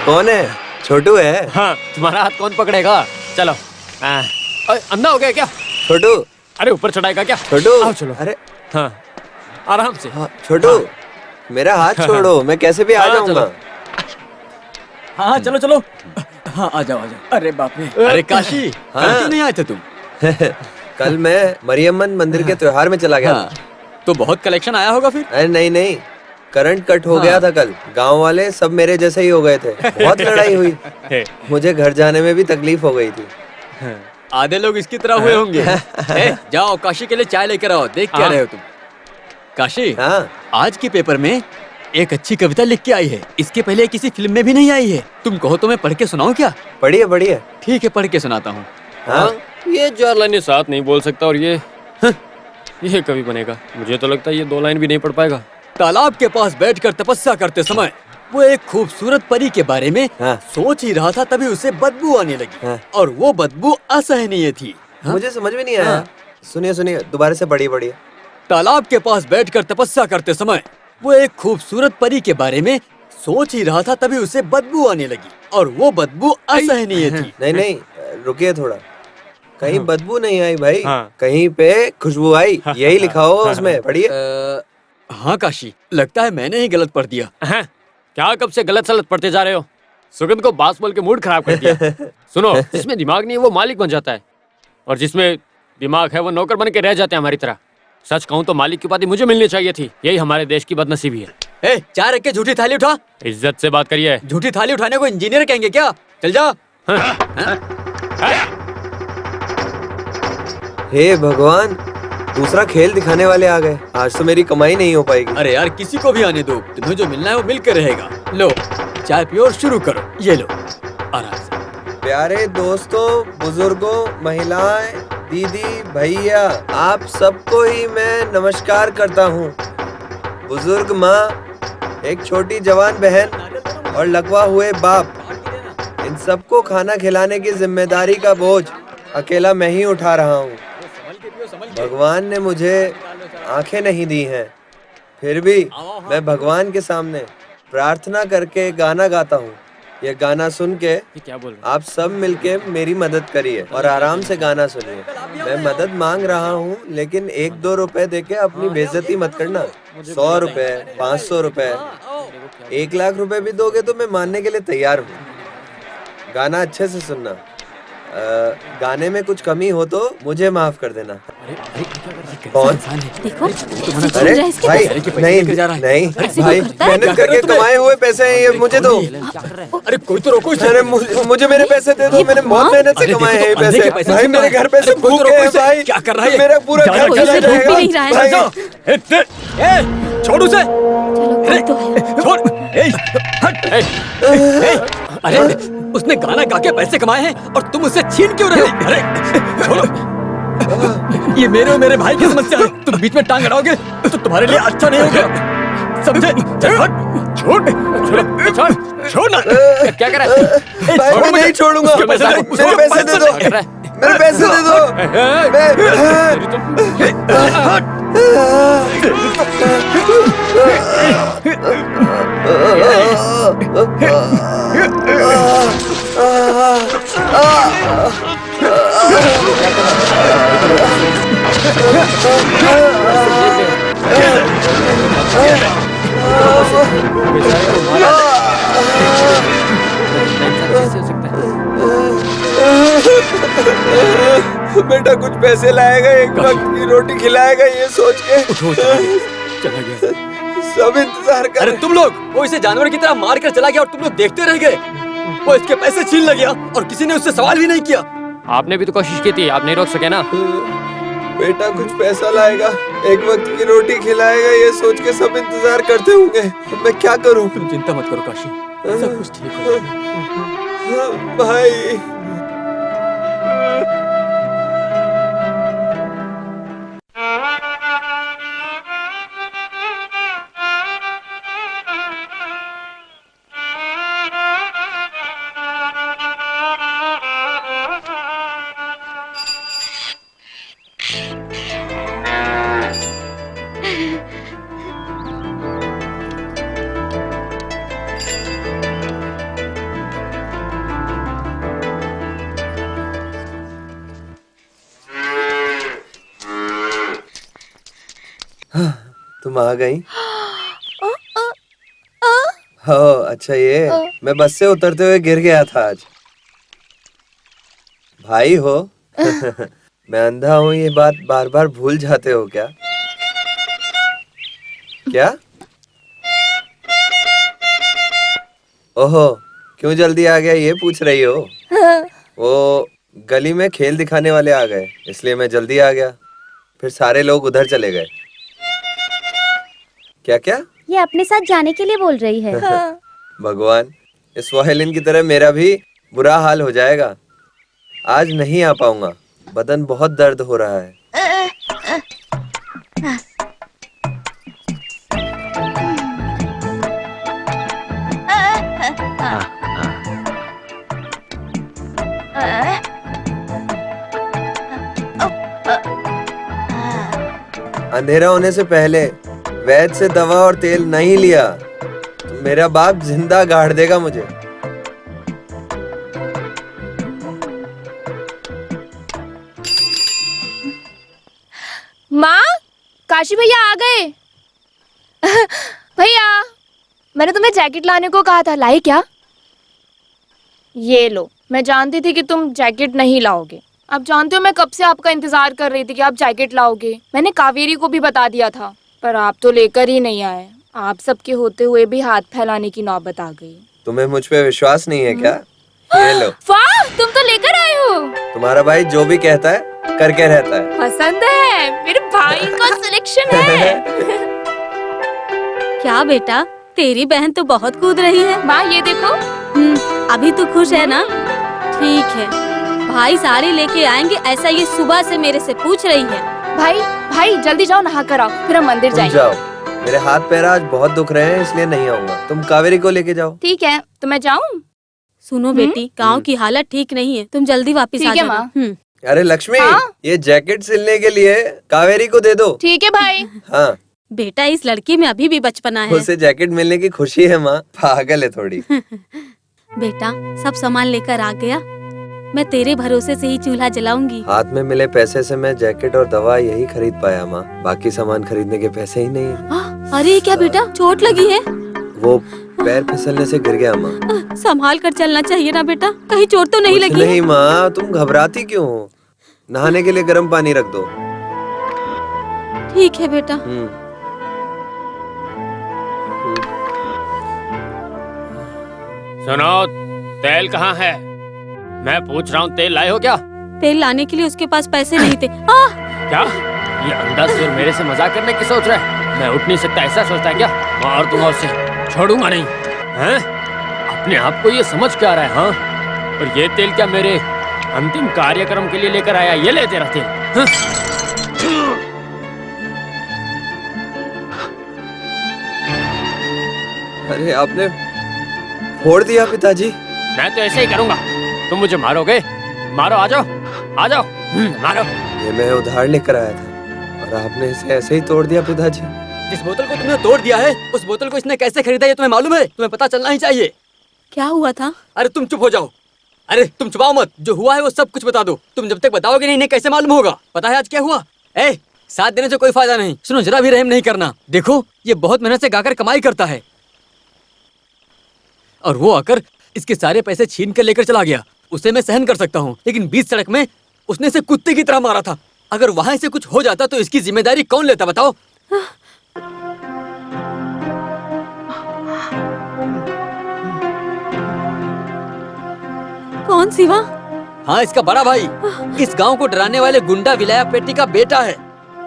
कौन है? छोटू है? हाँ, तुम्हारा हाथ कौन पकड़ेगा? चलो। अंधा हो गया क्या? छोटू। अरे ऊपर चढ़ाएगा क्या? छोटू। आओ चलो। अरे हाँ, आराम से। हाँ, छोटू हाँ। मेरा हाथ छोड़ो, मैं कैसे भी आ हाँ, जाऊंगा। चलो। हाँ चलो चलो। हाँ आ जाओ आ जाओ। अरे बाप रे। अरे काशी, हाँ। कल क्यों नहीं आए थे तुम? कल मैं मरियम्मन मंदिर के त्योहार में चला गया हाँ, था। तो बहुत कलेक्शन आया होगा फिर। अरे नहीं नहीं, करंट कट हो हाँ। गया था कल। गांव वाले सब मेरे जैसे ही हो गए थे, बहुत लड़ाई हुई। मुझे घर जाने में भी तकलीफ हो गई थी। आधे लोग इसकी तरह हुए होंगे। जाओ काशी के लिए चाय लेकर आओ। देख क्या हाँ। रहे हो तुम? काशी, हाँ आज के पेपर में एक अच्छी कविता लिख के आई है। इसके पहले किसी फिल्म में भी नहीं आई है। तुम कहो तो मैं पढ़ के सुनाऊं क्या? बढ़िया बढ़िया। ठीक है, पढ़ के सुनाता हूँ। हाँ ये 4 लाइनें साथ नहीं बोल सकता और ये कभी बनेगा? मुझे तो लगता है ये 2 लाइन भी नहीं पढ़ पाएगा। तालाब के पास बैठकर तपस्या करते समय वो एक खूबसूरत परी के बारे में हाँ। सोच ही रहा था, तभी उसे बदबू आने लगी। हाँ। और वो बदबू असहनीय थी। हाँ? मुझे समझ में नहीं आया। हाँ। सुनिए सुनिए, दोबारा से पढ़िए पढ़िए। तालाब के पास बैठकर तपस्या करते समय वो एक खूबसूरत परी के बारे में सोच ही रहा था, तभी उसे बदबू आने लगी। और वो बदबू असहनीय थी। नहीं नहीं, रुकिए थोड़ा। कहीं बदबू नहीं आई भाई, हाँ। कहीं पे खुशबू आई, यही लिखा हो उसमें। पढ़िए। हाँ काशी, लगता है मैंने ही गलत पढ़ दिया। हैं? क्या कब से गलत सलत पढ़ते जा रहे हो? सुगंध को बास बोल के मूड खराब कर दिया। सुनो, जिसमें दिमाग नहीं है वो मालिक बन जाता है, और जिसमें दिमाग है वो नौकर बन के रह जाते हैं हमारी तरह। सच कहूँ तो मालिक की उपाधि मुझे मिलनी चाहिए थी। यही हमारे देश की बदनसीबी है। चाय रख के झूठी थाली उठा। इज्जत से बात करिए। झूठी थाली उठाने को इंजीनियर कहेंगे क्या? चल जा। हे भगवान, दूसरा खेल दिखाने वाले आ गए। आज तो मेरी कमाई नहीं हो पाएगी। अरे यार, किसी को भी आने दो। तुम्हें जो मिलना है वो मिलकर रहेगा। लो चाय पियो और शुरू करो। ये लो, आराम से। प्यारे दोस्तों, बुजुर्गों, महिलाएं, दीदी, भैया, आप सबको ही मैं नमस्कार करता हूँ। बुजुर्ग माँ, एक छोटी जवान बहन और लकवा हुए बाप, इन सबको खाना खिलाने की जिम्मेदारी का बोझ अकेला मैं ही उठा रहा हूँ। भगवान ने मुझे आंखें नहीं दी हैं, फिर भी मैं भगवान के सामने प्रार्थना करके गाना गाता हूँ। ये गाना सुन के क्या बोल रहे आप सब मिलके मेरी मदद करिए और आराम से गाना सुनिए। मैं मदद मांग रहा हूँ, लेकिन 1-2 रुपए देके अपनी बेइज्जती मत करना। 100 रुपए, 500 रुपए, 1 लाख रुपए भी दोगे तो मैं मानने के लिए तैयार हूँ। गाना अच्छे से सुनना। गाने में कुछ कमी हो तो मुझे माफ कर देना। कौन? देखो अरे भाई, नहीं नहीं भाई, मेहनत करके कमाए हुए पैसे हैं ये, मुझे दो। अरे कोई तो रोको इसे। अरे मुझे मेरे पैसे दे दो, मैंने बहुत मेहनत से कमाए हैं ये पैसे। भाई मेरे घर पे सब भूखे हैं भाई। क्या कर रहा है? मेरा पूरा घर कोई चला उसे रोक भी जाएगा नहीं रहा है। भाई। छोड़ उसे। चलो कोई तो है। छोड़। अरे उसने गाना गा के पैसे कमाए हैं और तुम उसे छीन क्यों रहे? अरे छोड़ो। ये मेरे और मेरे भाई की समस्या है। तुम बीच में टांग अड़ाओगे तो तुम्हारे लिए अच्छा नहीं होगा, समझे? चल हट। छोड़ छोड़ ना। क्या कर रहा है? भाई मैं नहीं छोड़ूंगा। मेरे पैसे दे दो, मेरे पैसे दे दो। बेटा कुछ पैसे लाएगा, एक वक्त की रोटी खिलाएगा, ये सोच के चला गया। सब इंतजार कर। अरे तुम लोग, वो इसे जानवर की तरह मार कर चला गया और तुम लोग देखते रह गए। वो इसके पैसे छीन ले गया और किसी ने उससे सवाल भी नहीं किया। आपने भी तो कोशिश की थी, आप नहीं रोक सके ना। बेटा कुछ पैसा लाएगा, एक वक्त की रोटी खिलाएगा, ये सोच के सब इंतजार करते होंगे। मैं क्या करूं? तुम चिंता मत करो काशी, सब कुछ ठीक हो जाएगा। भाई तुम आ गई। हो अच्छा, ये मैं बस से उतरते हुए गिर गया था आज। भाई हो। मैं अंधा हूँ, ये बात बार बार भूल जाते हो क्या? क्या? ओहो, क्यों जल्दी आ गया ये पूछ रही हो? वो गली में खेल दिखाने वाले आ गए, इसलिए मैं जल्दी आ गया। फिर सारे लोग उधर चले गए। क्या क्या? ये अपने साथ जाने के लिए बोल रही है। भगवान, इस वायलिन की तरह मेरा भी बुरा हाल हो जाएगा। आज नहीं आ पाऊंगा, बदन बहुत दर्द हो रहा है। अंधेरा होने से पहले वैद्य से दवा और तेल नहीं लिया तो मेरा बाप जिंदा गाड़ देगा मुझे। माँ, काशी भैया आ गए। भैया, मैंने तुम्हें जैकेट लाने को कहा था, लाई क्या? ये लो, मैं जानती थी कि तुम जैकेट नहीं लाओगे। आप जानते हो मैं कब से आपका इंतजार कर रही थी कि आप जैकेट लाओगे। मैंने कावेरी को भी बता दिया था, पर आप तो लेकर ही नहीं आए। आप सबके होते हुए भी हाथ फैलाने की नौबत आ गई। तुम्हें मुझ पे विश्वास नहीं है क्या? ये लो। वाह, तुम तो लेकर आए हो। तुम्हारा भाई जो भी कहता है करके रहता है। पसंद है, मेरे भाई का सिलेक्शन है। क्या बेटा, तेरी बहन तो बहुत कूद रही है। माँ ये देखो। अभी तो खुश है ना? ठीक है, भाई साड़ी लेके आएंगे ऐसा ये सुबह से मेरे से पूछ रही है। भाई भाई जल्दी जाओ, नहा कर आओ, फिर हम मंदिर तुम जाएंगे। जाओ, मेरे हाथ पैर आज बहुत दुख रहे हैं इसलिए नहीं आऊंगा। तुम कावेरी को लेके जाओ। ठीक है, तो मैं जाऊँ? सुनो बेटी, गांव की हालत ठीक नहीं है, तुम जल्दी वापस ठीक आ है, जाना। माँ। अरे लक्ष्मी, हाँ? ये जैकेट सिलने के लिए कावेरी को दे दो। ठीक है भाई। हाँ, बेटा इस लड़की में अभी भी बचपना है। उसे जैकेट मिलने की खुशी है माँ, पागल है थोड़ी। बेटा सब सामान लेकर आ गया, मैं तेरे भरोसे से ही चूल्हा जलाऊंगी। हाथ में मिले पैसे से मैं जैकेट और दवा यही खरीद पाया माँ, बाकी सामान खरीदने के पैसे ही नहीं। अरे क्या बेटा, चोट लगी है? वो पैर फिसलने से गिर गया माँ। संभाल कर चलना चाहिए ना बेटा, कहीं चोट तो नहीं कुछ लगी? नहीं माँ, तुम घबराती क्यों हो? नहाने के लिए गर्म पानी रख दो। ठीक है बेटा। सुनो, तेल कहाँ है? मैं पूछ रहा हूँ, तेल लाए हो क्या? तेल लाने के लिए उसके पास पैसे नहीं थे। क्या? ये अंधा सुर मेरे से मजाक करने की सोच रहा है? मैं उठ नहीं सकता ऐसा सोचता है क्या? मार दूंगा उसे, छोड़ूंगा नहीं। हैं? अपने आप को ये समझ क्या रहा है? हाँ? और ये तेल क्या मेरे अंतिम कार्यक्रम के लिए लेकर आया? ये ले तेरा तेल। हाँ? अरे आपने फोड़ दिया पिताजी। मैं तो ऐसे ही करूंगा। तुम मुझे मारोगे? मारो, आ जाओ, आ जाओ, मारो। ये मैं उधार लेकर आया था और आपने इसे ऐसे ही तोड़ दिया पिताजी। जिस बोतल को तुमने तोड़ दिया है, उस बोतल को इसने कैसे खरीदा ये तुम्हें मालूम है? तुम्हें पता चलना ही चाहिए। क्या हुआ था? अरे तुम चुप हो जाओ। अरे तुम छुपाओ मत, जो हुआ है वो सब कुछ बता दो। तुम जब तक बताओगे नहीं इन्हें कैसे मालूम होगा? पता है आज क्या हुआ? साथ देने से कोई फायदा नहीं। सुनो, जरा भी रहम नहीं करना। देखो, ये बहुत मेहनत से गाकर कमाई करता है और वो आकर इसके सारे पैसे छीन कर लेकर चला गया। उसे मैं सहन कर सकता हूँ, लेकिन बीच सड़क में उसने इसे कुत्ते की तरह मारा था। अगर वहां से कुछ हो जाता तो इसकी जिम्मेदारी कौन लेता बताओ? कौन शिवा? हाँ, इसका बड़ा भाई। इस गांव को डराने वाले गुंडा विलायक पेटी का बेटा है,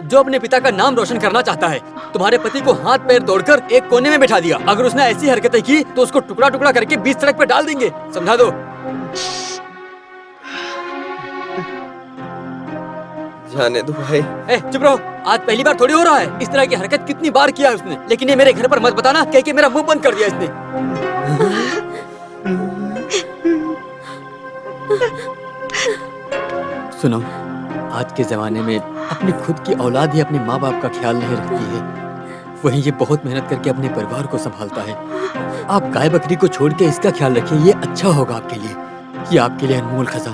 जो अपने पिता का नाम रोशन करना चाहता है। तुम्हारे पति को हाथ पैर तोड़कर एक कोने में बैठा दिया। अगर उसने ऐसी हरकतें की तो उसको टुकड़ा टुकड़ा करके बीच सड़क पे डाल देंगे। समझा दो। जाने दो भाई। चुप रहो। आज पहली बार थोड़ी हो रहा है। इस तरह की हरकत कितनी बार किया है उसने, लेकिन ये मेरे घर पर मत बताना, कह के मेरा मुंह बंद कर दिया इसने। सुनो, आज के जमाने में अपनी खुद की औलाद ही अपने माँ बाप का ख्याल नहीं रखती है, वहीं ये बहुत मेहनत करके अपने परिवार को संभालता है। आप गाय बकरी को छोड़ के इसका ख्याल रखिए, ये अच्छा होगा आपके लिए। ये आपके लिए अनमोल खजाना।